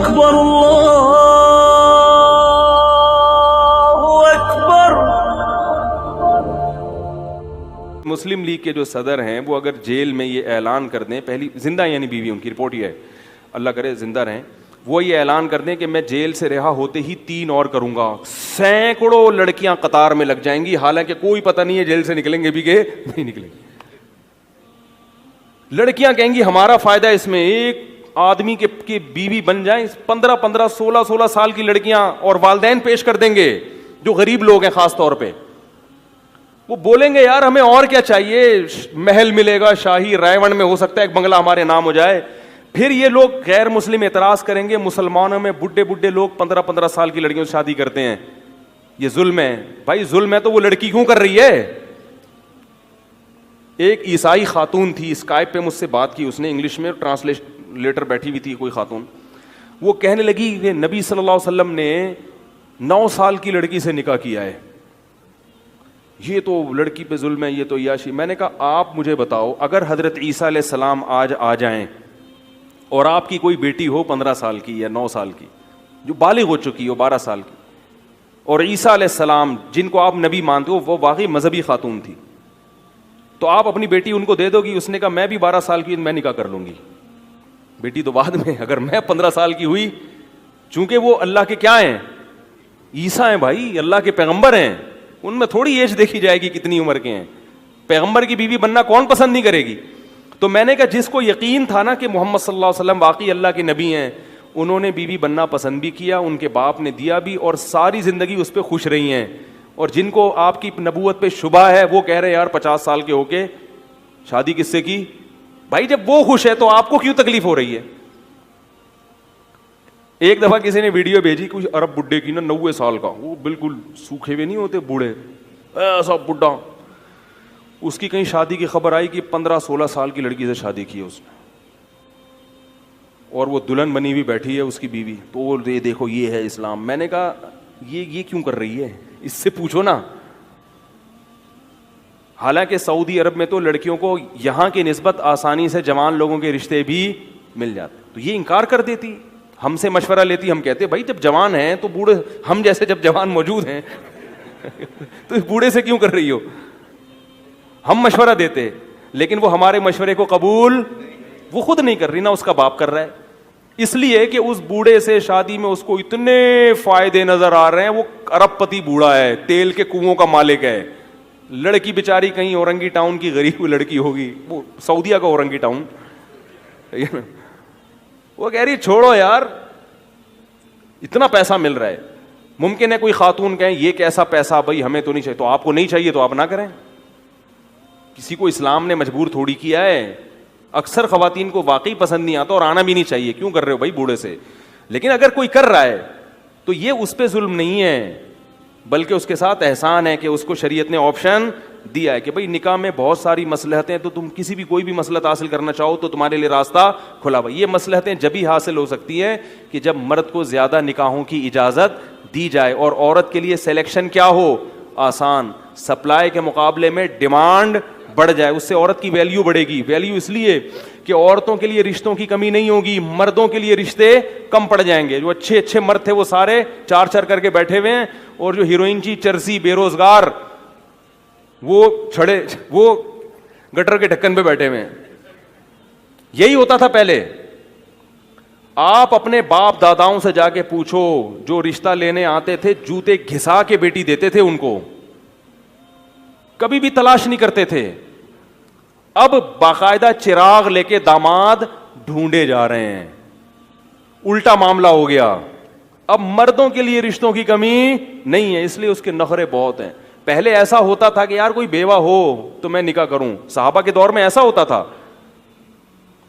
اکبر اللہ اکبر۔ مسلم league کے جو صدر ہیں وہ اگر جیل میں یہ اعلان کر دیں، پہلی زندہ یعنی بیوی ان کی رپورٹ یہ ہے، اللہ کرے زندہ رہیں، وہ یہ اعلان کر دیں کہ میں جیل سے رہا ہوتے ہی 3 اور کروں گا، سینکڑوں لڑکیاں قطار میں لگ جائیں گی، حالانکہ کوئی پتہ نہیں ہے جیل سے نکلیں گے بھی کہ نہیں نکلیں گے۔ لڑکیاں کہیں گی ہمارا فائدہ اس میں، ایک آدمی کے بیوی بن جائیں، 15 16 سال کی لڑکیاں اور والدین پیش کر دیں گے جو غریب لوگ ہیں خاص طور پہ، وہ بولیں گے یار ہمیں اور کیا چاہیے، محل ملے گا شاہی، رائے میں ہو سکتا ہے ایک بنگلہ ہمارے نام ہو جائے۔ پھر یہ لوگ غیر مسلم اعتراض کریں گے، مسلمانوں میں بڈھے لوگ 15 سال کی لڑکیوں سے شادی کرتے ہیں، یہ ظلم ہے۔ بھائی ظلم ہے تو وہ لڑکی کیوں کر رہی ہے؟ ایک عیسائی خاتون تھی، اسکائپ پہ مجھ سے بات کی اس نے انگلش میں، ٹرانسلیٹر بیٹھی ہوئی تھی کوئی خاتون، وہ کہنے لگی کہ نبی صلی اللہ علیہ وسلم نے 9 سال کی لڑکی سے نکاح کیا ہے، یہ تو لڑکی پہ ظلم ہے، یہ تو عیاشی۔ میں نے کہا آپ مجھے بتاؤ اگر حضرت عیسیٰ علیہ السلام آج آ جائیں اور آپ کی کوئی بیٹی ہو 15 سال کی یا 9 سال کی جو بالغ ہو چکی ہو 12 سال کی، اور عیسیٰ علیہ السلام جن کو آپ نبی مانتے ہو وہ واقعی مذہبی خاتون تھی، تو آپ اپنی بیٹی ان کو دے دو گی؟ اس نے کہا میں بھی 12 سال کی میں نکاح کر لوں گی، بیٹی تو بعد میں، اگر میں 15 سال کی ہوئی، چونکہ وہ اللہ کے کیا ہیں، عیسیٰ ہیں بھائی، اللہ کے پیغمبر ہیں، ان میں تھوڑی ایج دیکھی جائے گی کتنی عمر کے ہیں، پیغمبر کی بیوی بننا کون پسند نہیں کرے گی؟ تو میں نے کہا جس کو یقین تھا نا کہ محمد صلی اللہ علیہ وسلم واقعی اللہ کے نبی ہیں، انہوں نے بیوی بننا پسند بھی کیا، ان کے باپ نے دیا بھی، اور ساری زندگی اس پہ خوش رہی ہیں۔ اور جن کو آپ کی نبوت پہ شبہ ہے وہ کہہ رہے یار 50 سال کے ہو کے شادی کس سے کی؟ بھائی جب وہ خوش ہے تو آپ کو کیوں تکلیف ہو رہی ہے؟ ایک دفعہ کسی نے ویڈیو بھیجی کچھ عرب بڈھے کی نا 90 سال کا، وہ بالکل سوکھے ہوئے نہیں ہوتے بوڑھے، ایسا بڈھا، اس کی کہیں شادی کی خبر آئی کہ 15-16 سال کی لڑکی سے شادی کی ہے اس نے، اور وہ دلہن بنی ہوئی بیٹھی ہے اس کی بیوی، تو وہ دیکھو یہ ہے اسلام۔ میں نے کہا یہ کیوں کر رہی ہے، اس سے پوچھو نا۔ حالانکہ سعودی عرب میں تو لڑکیوں کو یہاں کی نسبت آسانی سے جوان لوگوں کے رشتے بھی مل جاتے، تو یہ انکار کر دیتی، ہم سے مشورہ لیتی، ہم کہتے بھائی جب جوان ہیں تو بوڑھے، ہم جیسے جب جوان موجود ہیں تو اس بوڑھے سے کیوں کر رہی ہو؟ ہم مشورہ دیتے، لیکن وہ ہمارے مشورے کو قبول وہ خود نہیں کر رہی، نہ اس کا باپ کر رہا ہے، اس لیے کہ اس بوڑھے سے شادی میں اس کو اتنے فائدے نظر آ رہے ہیں، وہ ارب پتی بوڑھا ہے، تیل کے کنووں کا مالک ہے، لڑکی بیچاری کہیں اورنگی ٹاؤن کی غریب لڑکی ہوگی، وہ سعودیہ کا اورنگی ٹاؤن، وہ کہہ رہی چھوڑو یار اتنا پیسہ مل رہا ہے۔ ممکن ہے کوئی خاتون کہیں یہ کیسا پیسہ، بھائی ہمیں تو نہیں چاہیے، تو آپ کو نہیں چاہیے تو آپ نہ کریں، کسی کو اسلام نے مجبور تھوڑی کیا ہے۔ اکثر خواتین کو واقعی پسند نہیں آتا اور آنا بھی نہیں چاہیے، کیوں کر رہے ہو بھائی بوڑھے سے، لیکن اگر کوئی کر رہا ہے تو یہ اس پہ ظلم نہیں ہے، بلکہ اس کے ساتھ احسان ہے کہ اس کو شریعت نے آپشن دیا ہے کہ بھائی نکاح میں بہت ساری مصلحتیں، تو تم کسی بھی کوئی بھی مصلحت حاصل کرنا چاہو تو تمہارے لیے راستہ کھلا ہوا۔ یہ مصلحتیں جبھی حاصل ہو سکتی ہیں کہ جب مرد کو زیادہ نکاحوں کی اجازت دی جائے اور عورت کے لیے سلیکشن کیا ہو، آسان، سپلائی کے مقابلے میں ڈیمانڈ بڑھ جائے، اس سے عورت کی ویلیو بڑھے گی۔ ویلیو اس لیے کہ عورتوں کے لیے رشتوں کی کمی نہیں ہوگی، مردوں کے لیے رشتے کم پڑ جائیں گے۔ جو اچھے مرد تھے وہ سارے 4 کر کے بیٹھے ہوئے ہیں، اور جو ہیروئن کی چرسی بے روزگار وہ گٹر کے ڈھکن پہ بیٹھے ہوئے ہیں۔ یہی ہوتا تھا پہلے۔ آپ اپنے باپ داداؤں سے جا کے پوچھو، جو رشتہ لینے آتے تھے جوتے گھسا کے بیٹی دیتے تھے ان کو، کبھی بھی تلاش نہیں کرتے تھے۔ اب باقاعدہ چراغ لے کے داماد ڈھونڈے جا رہے ہیں، الٹا معاملہ ہو گیا۔ اب مردوں کے لیے رشتوں کی کمی نہیں ہے، اس لیے اس کے نخرے بہت ہیں۔ پہلے ایسا ہوتا تھا کہ یار کوئی بیوہ ہو تو میں نکاح کروں، صحابہ کے دور میں ایسا ہوتا تھا۔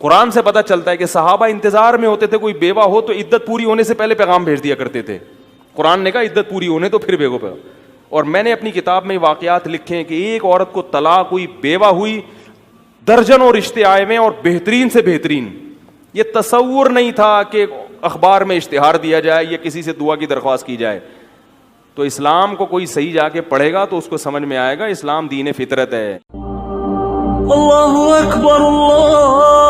قرآن سے پتہ چلتا ہے کہ صحابہ انتظار میں ہوتے تھے، کوئی بیوہ ہو تو عدت پوری ہونے سے پہلے پیغام بھیج دیا کرتے تھے۔ قرآن نے کہا عدت پوری ہونے تو پھر بیگو پہ۔ اور میں نے اپنی کتاب میں واقعات لکھے ہیں کہ ایک عورت کو طلاق ہوئی، بیوہ ہوئی، درجنوں رشتے آئے ہوئے اور بہترین سے بہترین۔ یہ تصور نہیں تھا کہ اخبار میں اشتہار دیا جائے یا کسی سے دعا کی درخواست کی جائے۔ تو اسلام کو کوئی صحیح جا کے پڑھے گا تو اس کو سمجھ میں آئے گا اسلام دین فطرت ہے۔ اللہ اکبر اللہ